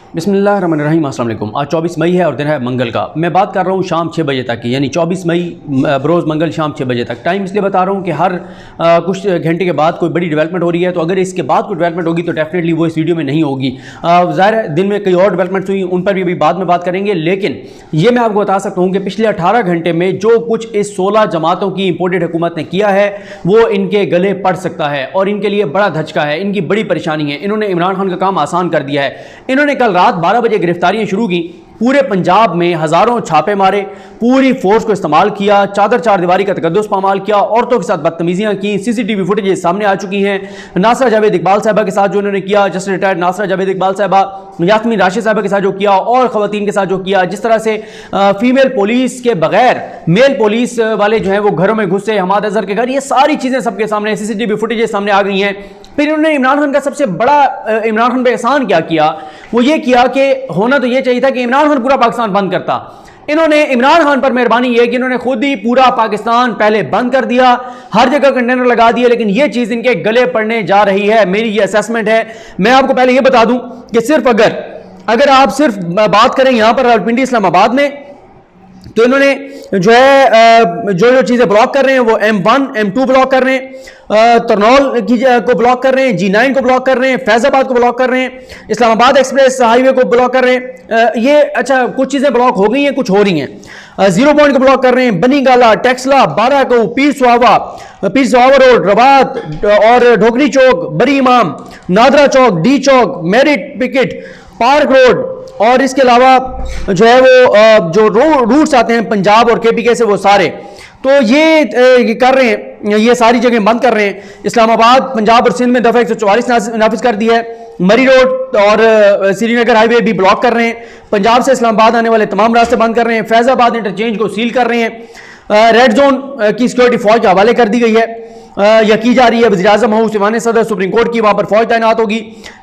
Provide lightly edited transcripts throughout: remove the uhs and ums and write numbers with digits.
बिस्मिल्लाहिर्रहमानिर्रहीम। अस्सलाम वालेकुम। आज 24 मई है और दिन है मंगल का। मैं बात कर रहा हूँ शाम 6 बजे तक की, यानी 24 मई बरोज़ मंगल शाम 6 बजे तक। टाइम इसलिए बता रहा हूँ कि हर कुछ घंटे के बाद कोई बड़ी डेवलपमेंट हो रही है, तो अगर इसके बाद कोई डेवलपमेंट होगी तो डेफिनेटली वो इस वीडियो में नहीं होगी। ज़ाहिर है दिन में कई और डेवलपमेंट्स हुई, उन पर भी अभी बाद में बात करेंगे, लेकिन ये मैं आपको बता सकता हूँ कि पिछले 18 घंटे में जो कुछ इस 16 जमातों की इंपोर्टेड हुकूमत ने किया है वो इनके गले पड़ सकता है और इनके लिए बड़ा धचका है, इनकी बड़ी परेशानी है। इन्होंने इमरान खान का काम आसान कर दिया है। इन्होंने कल रात 12 बजे गिरफ्तारियां शुरू की, पूरे पंजाब में हजारों छापे मारे, पूरी फोर्स को इस्तेमाल किया, चादर चार दीवारी का तकद्दुस पामाल किया, औरतों के साथ बदतमीजियां की। सीसीटीवी फुटेज सामने आ चुकी हैं। नासरा जावेद इकबाल साहबा के साथ जो उन्होंने किया, जस्ट रिटायर्ड नासरा जावेद इकबाल साहबा, यास्मीन राशिद साहबा के साथ जो किया और खवातीन के साथ जो किया, जिस तरह से फीमेल पुलिस के बगैर मेल पुलिस वाले जो है वो घरों में घुसे, हमाद अजहर के घर, ये सारी चीजें सबके सामने सीसीटीवी फुटेज सामने आ गई हैं। फिर उन्होंने इमरान खान का सबसे बड़ा इमरान खान पे एहसान क्या किया, वो ये किया कि होना तो ये चाहिए था कि इमरान खान पूरा पाकिस्तान बंद करता। इन्होंने इमरान खान पर मेहरबानी ये कि इन्होंने खुद ही पूरा पाकिस्तान पहले बंद कर दिया, हर जगह कंटेनर लगा दिए, लेकिन ये चीज इनके गले पड़ने जा रही है। मेरी ये असेसमेंट है। मैं आपको पहले ये बता दूं कि सिर्फ अगर आप सिर्फ बात करें यहां पर रावलपिंडी इस्लामाबाद में, तो इन्होंने जो है जो चीजें ब्लॉक कर रहे हैं वो M1 M2 ब्लॉक कर रहे हैं, तरनौल को ब्लॉक कर रहे हैं, G9 को ब्लॉक कर रहे हैं, फैजाबाद को ब्लॉक कर रहे हैं, इस्लामाबाद एक्सप्रेस हाईवे को ब्लॉक कर रहे हैं। ये अच्छा कुछ चीजें ब्लॉक हो गई हैं, कुछ हो रही हैं। 0 पॉइंट को ब्लॉक कर रहे हैं, बनी गाला, टेक्सला, बाराको, पीर सुहावा रोड, रबात और ढोकरी चौक, बरी इमाम, नादरा चौक, डी चौक, मेरिट पिकेट, पार्क रोड, और इसके अलावा जो है वो जो रूट्स आते हैं पंजाब और KPK से, वो सारे तो ये कर रहे हैं, ये सारी जगह बंद कर रहे हैं। इस्लामाबाद, पंजाब और सिंध में दफा 144 नाफिज कर दी है। मरी रोड और श्रीनगर हाईवे भी ब्लॉक कर रहे हैं। पंजाब से इस्लामाबाद आने वाले तमाम रास्ते बंद कर रहे हैं। फैजाबाद इंटरचेंज को सील कर रहे हैं। रेड जोन की सिक्योरिटी फौज के हवाले कर दी गई है या की जा रही है। वज़ीर-ए-आज़म हाउस, ईवान सदर, सुप्रीम कोर्ट की, वहां पर फौज तैनात होगी।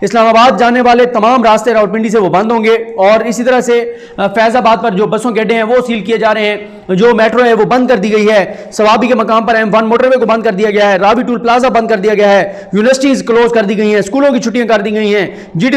इस्लामाबाद जाने वाले तमाम रास्ते रावलपिंडी से वो बंद होंगे और इसी तरह से फैजाबाद पर जो बसों के अड्डे हैं वो सील किए जा रहे हैं। जो मेट्रो है वो बंद कर दी गई है। सवाबी के मकाम पर M1 मोटरवे को बंद कर दिया गया है। रावी टूल प्लाजा बंद कर दिया गया है। यूनिवर्सिटीज क्लोज कर दी गई हैं। स्कूलों की छुट्टियां कर दी गई हैं। GD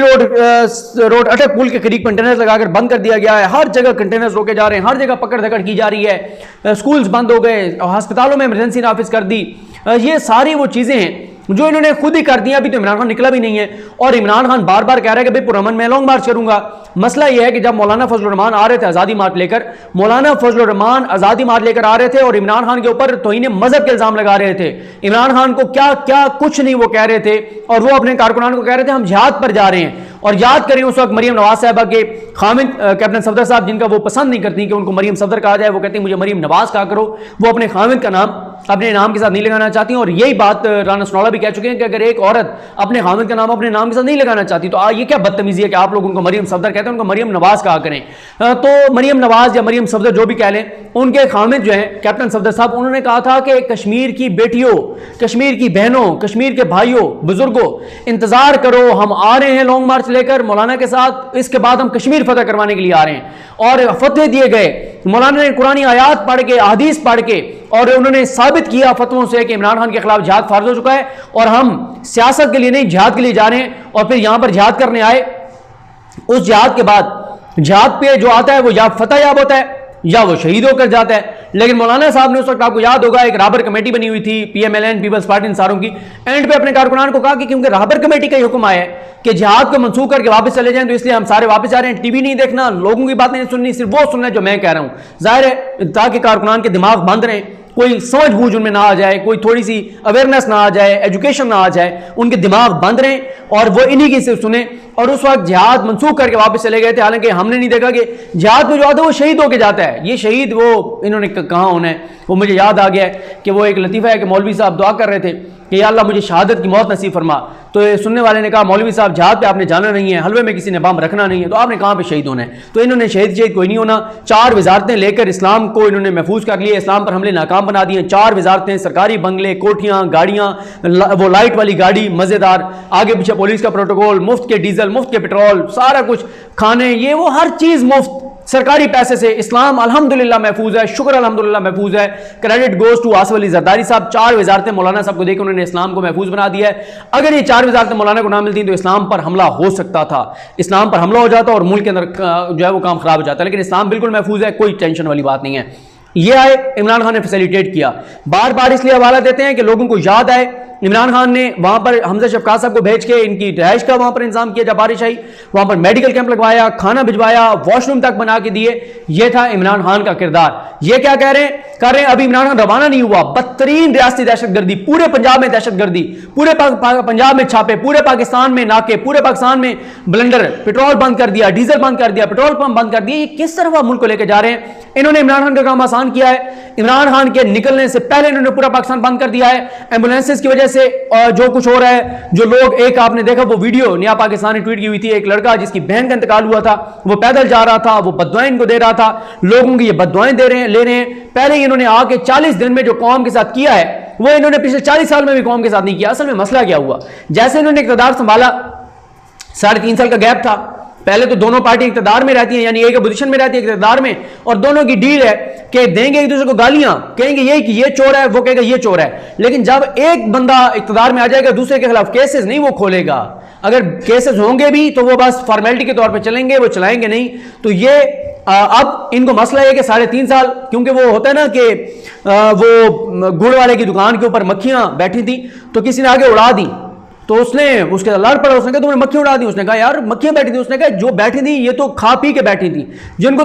रोड अटक पुल के करीब कंटेनर लगाकर बंद कर दिया गया है। हर जगह कंटेनर रोके जा रहे हैं, हर जगह पकड़ धकड़ की जा रही है। स्कूल्स बंद हो गए, अस्पतालों में इमरजेंसी नाफिज कर दी। ये सारी वो चीजें हैं जो इन्होंने खुद ही कर दी। अभी तो इमरान खान निकला भी नहीं है और इमरान खान बार बार कह रहा है कि भाई पुरअमन मैं लॉन्ग मार्च करूंगा। मसला यह है कि जब मौलाना फजलुर रहमान आ रहे थे आजादी मार्च लेकर, मौलाना फजलुर रहमान आजादी मार्च लेकर आ रहे थे और इमरान खान के ऊपर तौहीन मजहब के इल्जाम लगा रहे थे। इमरान खान को क्या क्या कुछ नहीं वो कह रहे थे और वो अपने कारकुनान को कह रहे थे हम जिहाद पर जा रहे हैं। और याद करें उस वक्त मरियम नवाज साहबा के खामिद कैप्टन सफदर साहब, जिनका वो पसंद नहीं करती कि उनको मरियम सफदर कहा जाए, वो कहती मुझे मरियम नवाज कहा करो। वो अपने खामिद का नाम अपने नाम के साथ नहीं लगाना चाहती और यही बात राना सनौला भी कह चुके हैं कि अगर एक औरत अपने खामिद का नाम अपने नाम के साथ नहीं लगाना चाहती तो ये क्या बदतमीजी है कि आप लोग उनको मरियम सफदर कहते हैं, उनको मरियम नवाज कहा करें। तो मरियम नवाज या मरियम सफदर जो भी कह लें, उनके खामिद जो है कैप्टन सफदर साहब, उन्होंने कहा था कि कश्मीर की बेटियों, कश्मीर की बहनों, कश्मीर के भाइयों, बुजुर्गों, इंतजार करो, हम आ रहे हैं लॉन्ग मार्च लेकर मौलाना के साथ, इसके बाद हम कश्मीर फतह करवाने के लिए आ रहे हैं। और फतवे दिए गए, मौलाना ने कुरानी आयात पढ़ के, हदीस पढ़ के, और उन्होंने साबित किया फतवों से कि इमरान खान के खिलाफ जिहाद फर्ज हो चुका है और हम सियासत के लिए नहीं जिहाद के लिए जा रहे हैं। और फिर यहां पर जिहाद करने आए। उस जिहाद के बाद जिहाद पे जो आता है वो या फतह याब होता है या वो शहीद होकर जाता है। लेकिन मौलाना साहब ने उस वक्त, आपको याद होगा, एक राबर कमेटी बनी हुई थी PMLN पीपल्स पार्टी इंसारों की। एंड पे अपने कारकुनान को कहा कि क्योंकि राबर कमेटी का ही हुक्म आया है कि जिहाद को मंसूख करके वापस चले जाएं, तो इसलिए हम सारे वापस जा रहे हैं। टीवी नहीं देखना, लोगों की बात नहीं सुननी, सिर्फ वो सुनना है जो मैं कह रहा हूं। जाहिर है ताकि कारकुनान के दिमाग बंद रहे, कोई समझ बूझ उनमें ना आ जाए, कोई थोड़ी सी अवेयरनेस ना आ जाए, एजुकेशन ना आ जाए, उनके दिमाग बंद रहें और वो इन्हीं की सिर्फ सुने। और उस वक्त जिहाद मंसूख करके वापस चले गए थे। हालांकि हमने नहीं देखा कि जिहाद में जो आता है वो शहीद होके जाता है। ये शहीद वो इन्होंने कहाँ होना है, वो मुझे याद आ गया है कि वो एक लतीफ़ा है कि मौलवी साहब दुआ कर रहे थे कि या अल्लाह मुझे शहादत की मौत नसीब फरमा। तो सुनने वाले ने कहा मौलवी साहब जिहाद पे आपने जाना नहीं है, हलवे में किसी ने बम रखना नहीं है, तो आपने कहाँ पे शहीद होना है। तो इन्होंने शहीद कोई नहीं होना। 4 वजारतें लेकर इस्लाम को इन्होंने महफूज कर लिए, इस्लाम पर हमले नाकाम बना दिए। 4 वजारतें, सरकारी बंगले, कोठियाँ, गाड़ियाँ, वो लाइट वाली गाड़ी मज़ेदार, आगे पीछे पुलिस का प्रोटोकॉल, मुफ्त के डीजल, मुफ्त के पेट्रोल, सारा कुछ, खाने, ये वो हर चीज़ मुफ्त। सरकारी पैसे से इस्लाम अल्हम्दुलिल्लाह महफूज है, शुक्र अल्हम्दुलिल्लाह महफूज है। Credit goes to Asif Ali Zardari sahab. 4 वजारतें मौलाना साहब को देकर उन्होंने इस्लाम को महफूज बना दिया है। अगर ये 4 वजारतें मौलाना को ना मिलती तो इस्लाम पर हमला हो सकता था, इस्लाम पर हमला हो जाता और मुल्क के अंदर जो है वो काम खराब हो जाता, लेकिन इस्लाम बिल्कुल महफूज है, कोई टेंशन वाली बात नहीं है। ये आए इमरान खान ने फैसिलिटेट किया। बार बार इसलिए हवाला देते हैं कि लोगों को याद आए इमरान खान ने वहां पर हमजा शफकात साहब को भेज के इनकी रिहाइश का वहां पर इंतजाम किया, जब बारिश आई वहां पर मेडिकल कैंप लगवाया, खाना भिजवाया, वॉशरूम तक बना के दिए। यह था इमरान खान का किरदार। ये क्या कह रहे हैं अभी इमरान खान रवाना नहीं हुआ, बदतरीन रियासती दहशतगर्दी, पूरे पंजाब में दहशतगर्दी, पूरे पंजाब में छापे, पूरे पाकिस्तान में नाके, पूरे पाकिस्तान में ब्लंडर, पेट्रोल बंद कर दिया, डीजल बंद कर दिया, पेट्रोल पंप बंद कर दिया। ये किस तरह मुल्क को लेकर जा रहे हैं? इन्होंने इमरान खान का काम आसान किया है। इमरान खान के निकलने से पहले इन्होंने पूरा पाकिस्तान बंद कर दिया है। एम्बुलेंसेस की वजह से जो कुछ हो रहा है, जो लोग, एक आपने देखा वो वीडियो नया पाकिस्तान ने ट्वीट की हुई थी, एक लड़का जिसकी बहन का इंतकाल हुआ था, वो पैदल जा रहा था, वो बददुआएं इनको दे रहा था, लोगों की ये बददुआएं ले रहे हैं। पहले इन्होंने आके 40 दिन में जो कौम के साथ किया है वो इन्होंने पिछले 40 साल में भी कौम के साथ नहीं किया। असल में मसला क्या हुआ, जैसे इन्होंने इक़्तिदार संभाला, 3.5 साल का गैप था। पहले तो दोनों पार्टी इक़्तिदार में रहती हैं, यानी एक अपोजिशन में रहती है इक़्तिदार में, और दोनों की डील है कि देंगे एक दूसरे को गालियां, कहेंगे ये कि ये चोर है, वो कहेगा ये चोर है। लेकिन जब एक बंदा इक़्तिदार में आ जाएगा दूसरे के खिलाफ केसेस नहीं वो खोलेगा, अगर केसेस होंगे भी तो वो बस फॉर्मेलिटी के तौर पे चलेंगे, वो चलाएंगे नहीं। तो ये अब इनको मसला है कि 3.5 साल, क्योंकि वो होता है ना कि वो गुड़ वाले की दुकान के ऊपर मक्खियां बैठी थी तो किसी ने आगे उड़ा दी, तो उसने उसके साथ लड़ पड़ा, उसने कहा तुमने मक्खी उड़ा दी। उसने कहा यार मक्खियां बैठी थी। उसने कहा जो बैठी थी ये तो खा पी के बैठी थी, इनको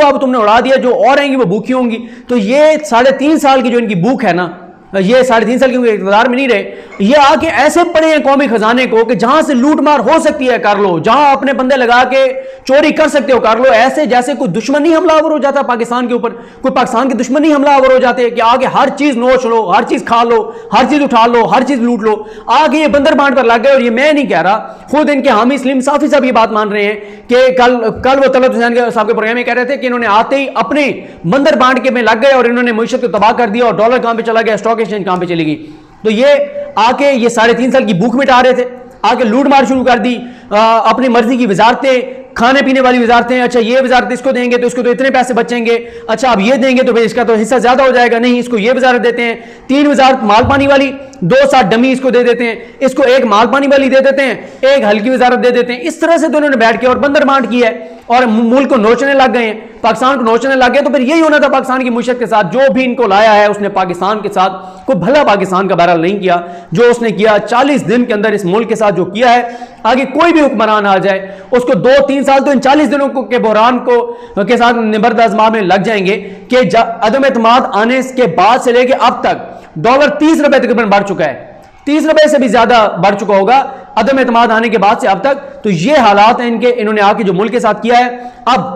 अब तुमने उड़ा दिया, जो और आएंगी वो भूखी होंगी। तो ये 3.5 साल की जो इनकी भूख है ना, ये 3.5 साल के इक़्तिदार में नहीं रहे, ये आके ऐसे पड़े हैं कौमी खजाने को कि जहां से लूट मार हो सकती है कर लो, जहां अपने बंदे लगा के चोरी कर सकते हो कर लो। ऐसे जैसे कोई दुश्मन नहीं हमलावर हो जाता पाकिस्तान के ऊपर, कोई पाकिस्तान के दुश्मन नहीं हमलावर हो जाते कि आगे हर चीज नोच लो, हर चीज खा लो, हर चीज उठा लो, हर चीज लूट लो। आगे ये बंदर बांट पर लग गए। और ये मैं नहीं कह रहा, खुद इनके हामी सलीम साफी साहब ये बात मान रहे हैं कि कल वो तलत हुसैन साहब के प्रोग्राम में कह रहे थे कि इन्होंने आते ही अपने बंदर बांट के में लग गए और इन्होंने मईशत को तबाह कर दिया और डॉलर कहां पे चला गया, स्टॉक एक्सचेंज कहां पे चली गई। तो ये आके ये 3.5 साल की भूख मिटा रहे थे, आके लूट मार शुरू कर दी, अपनी मर्जी की वजारतें, खाने पीने वाली वजारतें। अच्छा ये वजारत इसको देंगे तो इसको तो इतने पैसे बचेंगे, अच्छा अब ये देंगे तो फिर इसका तो हिस्सा ज्यादा हो जाएगा, नहीं इसको ये वजारत देते हैं। 3 वजारत माल पानी वाली, 2 साथ डमी इसको दे देते हैं, इसको एक माल पानी वाली दे देते हैं, एक हल्की वजारत दे देते हैं। इस तरह से दोनों ने बैठ के और बंदर बांट किया है और मुल्क को नोचने लग गए हैं, पाकिस्तान को नोचने लग गए। तो फिर यही होना था पाकिस्तान की मुशत के साथ। जो भी इनको लाया है उसने पाकिस्तान के साथ कोई भला पाकिस्तान का बहरहाल नहीं किया। जो उसने किया 40 दिन के अंदर इस मुल्क के साथ जो किया है, आगे कोई भी हुक्मरान आ जाए उसको 2-3 साल तो इन 40 दिनों के बहरान को के साथ निबर्द आजमा में लग जाएंगे कि अदम एतमाद आने के बाद से लेके अब तक डॉलर 30 रुपए तकरीबन बढ़ चुका है, 30 रुपए से भी ज्यादा बढ़ चुका होगा अदम एतमाद आने के बाद से अब तक। तो ये हालात हैं इनके, इन्होंने आके जो मुल्क के साथ किया है। अब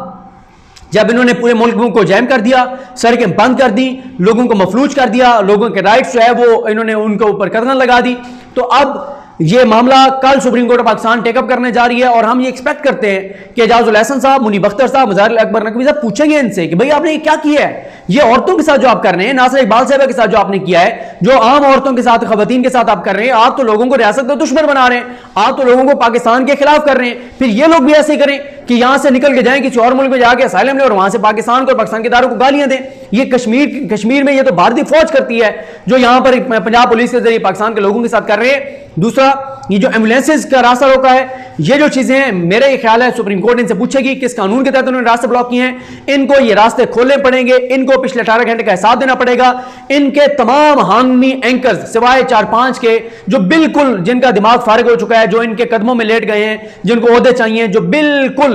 जब इन्होंने पूरे मुल्क को जैम कर दिया, सड़कें बंद कर दी, लोगों को मफलूज कर दिया, लोगों के राइट्स जो है वो इन्होंने उनके ऊपर कदम लगा दी, तो अब ये मामला कल supreme court of Pakistan take up करने जा रही है। और हम ये एक्सपेक्ट करते हैं कि एजाजुल हसन साहब, मुनीब अख्तर साहब, मुज़ाहिर अकबर नकवी साहब पूछेंगे इनसे कि भाई आपने ये क्या किया है, ये औरतों के साथ जो आप कर रहे हैं, नासिर इकबाल साहब के साथ जो आपने किया है, जो आम औरतों के साथ, खवातीन के साथ आप कर रहे हैं, आप तो लोगों को रियासत का दुश्मन बना रहे हैं, आप तो लोगों को पाकिस्तान के खिलाफ कर रहे हैं। फिर ये लोग भी ऐसे करें कि यहां से निकल के जाएं किसी और मुल्क में जाके असाइलम लें और वहां से पाकिस्तान को और पाकिस्तान के इदारों को गालियां दें। ये कश्मीर में ये तो भारतीय फौज करती है जो यहां पर पंजाब पुलिस के जरिए पाकिस्तान के लोगों के साथ कर रहे हैं। दूसरा, ये जो एम्बुलेंसेज का रास्ता रोका है, ये जो चीजें हैं, मेरा ये ख्याल है सुप्रीम कोर्ट इनसे पूछेगी किस कानून के तहत उन्होंने रास्ते ब्लॉक किए हैं, इनको ये रास्ते खोलने पड़ेंगे, इनको पिछले 18 घंटे का हिसाब देना पड़ेगा। इनके तमाम हामी एंकर्स सिवाय 4-5 के जो बिल्कुल जिनका दिमाग फारिग हो चुका है, जो इनके कदमों में लेट गए हैं, जिनको ओहदे चाहिए, जो बिल्कुल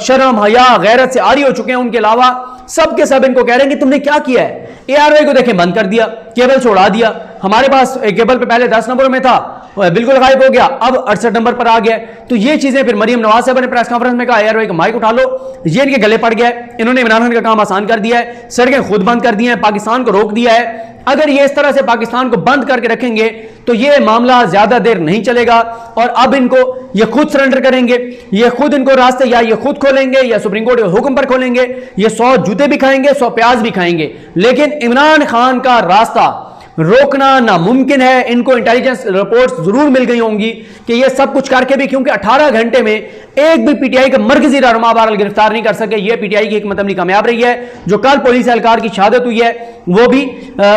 शर्म हया गैरत से आरी हो चुके हैं, उनके अलावा सब के सब इनको कह रहे हैं कि तुमने क्या किया है। ARY को देखें बंद कर दिया, केबल से उड़ा दिया। हमारे पास केबल पे पहले 10 नंबर में था, बिल्कुल गायब हो गया, अब 68 नंबर पर आ गया। तो ये चीजें फिर मरियम नवाज साहब ने प्रेस कॉन्फ्रेंस में कहा ARY का माइक उठा लो, ये इनके गले पड़ गया है। इन्होंने इमरान खान का काम आसान कर दिया है, सड़कें खुद बंद कर दी हैं, पाकिस्तान को रोक दिया है। अगर ये इस तरह से पाकिस्तान को बंद करके रखेंगे तो ये मामला ज्यादा देर नहीं चलेगा और अब इनको ये खुद सरेंडर करेंगे, ये खुद इनको रास्ते या ये खुद खोलेंगे या सुप्रीम कोर्ट के हुक्म पर खोलेंगे। ये 100 जूते भी खाएंगे, 100 प्याज भी खाएंगे, लेकिन इमरान खान का रास्ता रोकना नामुमकिन है। इनको इंटेलिजेंस रिपोर्ट्स जरूर मिल गई होंगी कि ये सब कुछ करके भी, क्योंकि 18 घंटे में एक भी पीटीआई का मरकजी रहनुमा बहरहाल गिरफ्तार नहीं कर सके। ये पीटीआई की हिकमत अमली कामयाब रही है। जो कल पुलिस एहलकार की शहादत हुई है वो भी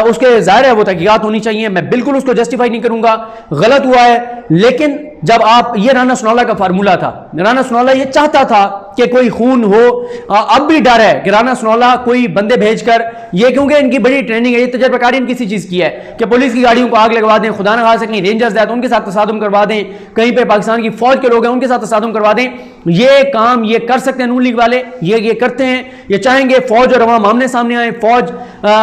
उसके जाहिर है वो तहकीकात होनी चाहिए, मैं बिल्कुल उसको जस्टिफाई नहीं करूंगा, गलत हुआ है। लेकिन जब आप, ये राना सनाउल्लाह का फार्मूला था, राना सनाउल्लाह ये चाहता था कि कोई खून हो। अब भी डर है कि राना सनाउल्लाह कोई बंदे भेजकर, ये क्योंकि इनकी बड़ी ट्रेनिंग है, ये तजर्बाकारी इनकी किसी चीज की है कि पुलिस की गाड़ियों को आग लगवा दें, खुदा न खास्ता कहीं रेंजर्स है तो उनके साथ तसादुम करवा दें, कहीं पे पाकिस्तान की फौज के लोग हैं उनके साथ तसादुम करवा दें। ये काम ये कर सकते हैं नून लीग वाले, ये करते हैं। ये चाहेंगे फौज और अवाम आमने सामने आए, फौज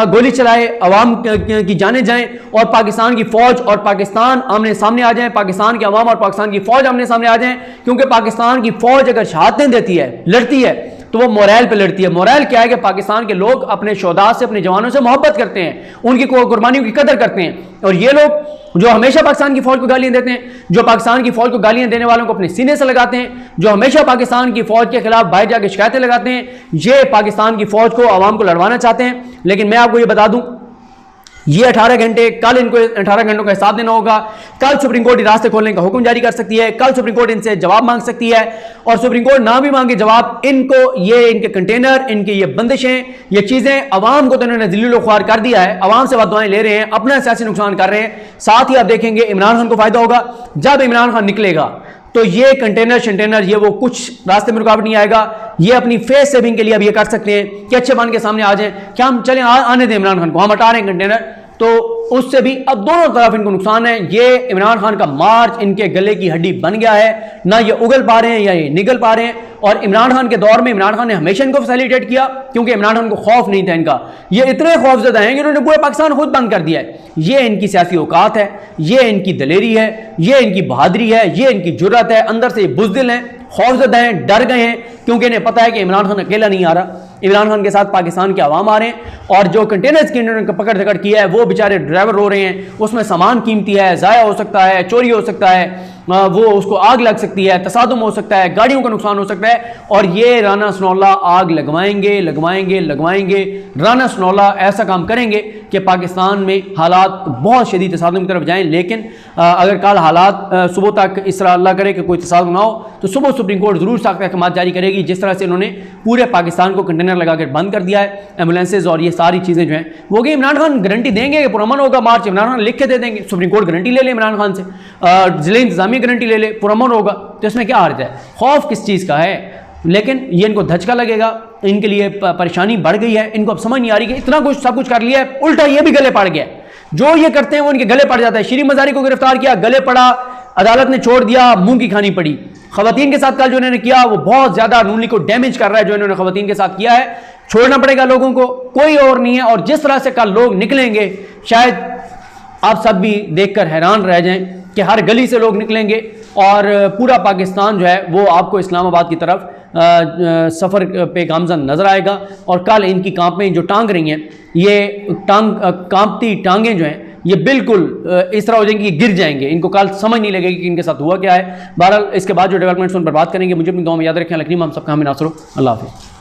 गोली चलाए, अवाम की जाने जाएं और पाकिस्तान की फौज और पाकिस्तान आमने सामने आ जाए, पाकिस्तान के अवाम और पाकिस्तान की फौज आमने सामने आ जाए। क्योंकि पाकिस्तान की फौज अगर शहादतें देती है, लड़ती है, तो वो मोरल पे लड़ती है। मोरल क्या है कि पाकिस्तान के लोग अपने शोहदा से, अपने जवानों से मोहब्बत करते हैं, उनकी कुर्बानियों की कदर करते हैं। और ये लोग जो हमेशा पाकिस्तान की फौज को गालियां देते हैं, जो पाकिस्तान की फौज को गालियां देने वालों को अपने सीने से लगाते हैं, जो हमेशा पाकिस्तान की फौज के खिलाफ बाहर जाकर शिकायतें लगाते हैं, ये पाकिस्तान की फौज को, अवाम को लड़वाना चाहते हैं। लेकिन मैं आपको ये बता दूं, ये 18 घंटे, कल इनको 18 घंटों का हिसाब देना होगा। कल सुप्रीम कोर्ट रास्ते खोलने का हुक्म जारी कर सकती है, कल सुप्रीम कोर्ट इनसे जवाब मांग सकती है। और सुप्रीम कोर्ट ना भी मांगे जवाब, इनको ये इनके कंटेनर, इनकी ये बंदिशें, ये चीजें, अवाम को तो इन्होंने दिल्ली ख्वार कर दिया है, अवाम से बददुआएं ले रहे हैं, अपना सियासी नुकसान कर रहे हैं। साथ ही आप देखेंगे इमरान खान को फायदा होगा। जब इमरान खान निकलेगा तो ये कंटेनर शंटेनर, ये वो कुछ रास्ते में रुकावट नहीं आएगा। ये अपनी फेस सेविंग के लिए अब ये कर सकते हैं कि अच्छे बन के सामने आ जाए, क्या हम चलें आने दें इमरान खान को, हम हटा रहे हैं कंटेनर, तो उससे भी अब दोनों तरफ इनको नुकसान है। ये इमरान खान का मार्च इनके गले की हड्डी बन गया है, ना ये उगल पा रहे हैं या ये निगल पा रहे हैं। और इमरान खान के दौर में इमरान खान ने हमेशा इनको फैसिलिटेट किया, क्योंकि इमरान खान को खौफ नहीं था इनका। ये इतने खौफजदा हैं कि उन्होंने पूरे पाकिस्तान खुद बंद कर दिया है। ये इनकी सियासी औकात है, ये इनकी दलेरी है, ये इनकी बहादुरी है, ये इनकी जुर्रत है। अंदर से बुज़दिल हैं, खौफजदा हैं, डर गए हैं, क्योंकि इन्हें पता है कि इमरान खान अकेला नहीं आ रहा, इमरान खान के साथ पाकिस्तान के अवाम आ रहे हैं। और जो कंटेनर्स की इन्होंने पकड़ धकड़ किया है, वो बेचारे ड्राइवर रो रहे हैं, उसमें सामान कीमती है, ज़ाया हो सकता है, चोरी हो सकता है, वो उसको आग लग सकती है, तसादुम हो सकता है, गाड़ियों का नुकसान हो सकता है। और ये राना सनाउल्लाह आग लगवाएंगे लगवाएंगे लगवाएंगे। राना सनाउल्लाह ऐसा काम करेंगे कि पाकिस्तान में हालात बहुत शदीद तसादुम की तरफ जाएं। लेकिन अगर कल हालात सुबह तक इस तरह अल्लाह करे कि कोई तसादुम ना हो, तो सुबह सुप्रीम कोर्ट जरूर सख्त अहकाम जारी करेगी। जिस तरह से इन्होंने पूरे पाकिस्तान को कंटेनर लगाकर बंद कर दिया है, एम्बुलेंसेज और ये सारी चीज़ें जो हैं वो कि इमरान खान गारंटी देंगे कि पुरअमन होगा मार्च, इमरान खान लिख के दे देंगे, सुप्रीम कोर्ट गारंटी ले ले इमरान खान से, जिले इंतजामिया गारंटी ले ले, पुरअमन होगा, तो इसमें क्या हर्ज है? खौफ किस चीज़ का है? लेकिन ये इनको धचका लगेगा, इनके लिए परेशानी बढ़ गई है। इनको अब समझ नहीं आ रही कि इतना कुछ सब कुछ कर लिया है, उल्टा ये भी गले पड़ गया। जो ये करते हैं वो इनके गले पड़ जाता है। शीरी मजारी को गिरफ्तार किया, गले पड़ा, अदालत ने छोड़ दिया, मुंह की खानी पड़ी। खवातीन के साथ कल जो इन्होंने किया वो बहुत ज्यादा नून लीग को डैमेज कर रहा है। जो इन्होंने खवातीन के साथ किया है, छोड़ना पड़ेगा लोगों को, कोई और नहीं है। और जिस तरह से कल लोग निकलेंगे, शायद आप सब भी देखकर हैरान रह जाएं कि हर गली से लोग निकलेंगे और पूरा पाकिस्तान जो है वो आपको इस्लामाबाद की तरफ सफ़र पे गामजन नज़र आएगा। और कल इनकी कांपें जो टांग रही हैं, ये कांपती टांगें जो हैं ये बिल्कुल इस तरह हो जाएंगी कि गिर जाएंगे। इनको कल समझ नहीं लगेगी कि इनके साथ हुआ क्या है। बहरहाल इसके बाद जो डेवलपमेंट्स उन पर बात करेंगे। मुझे अपनी दुआ में याद रखें। लकनीम हम सबका हमें नासरो। अल्लाह हाफ़िज़।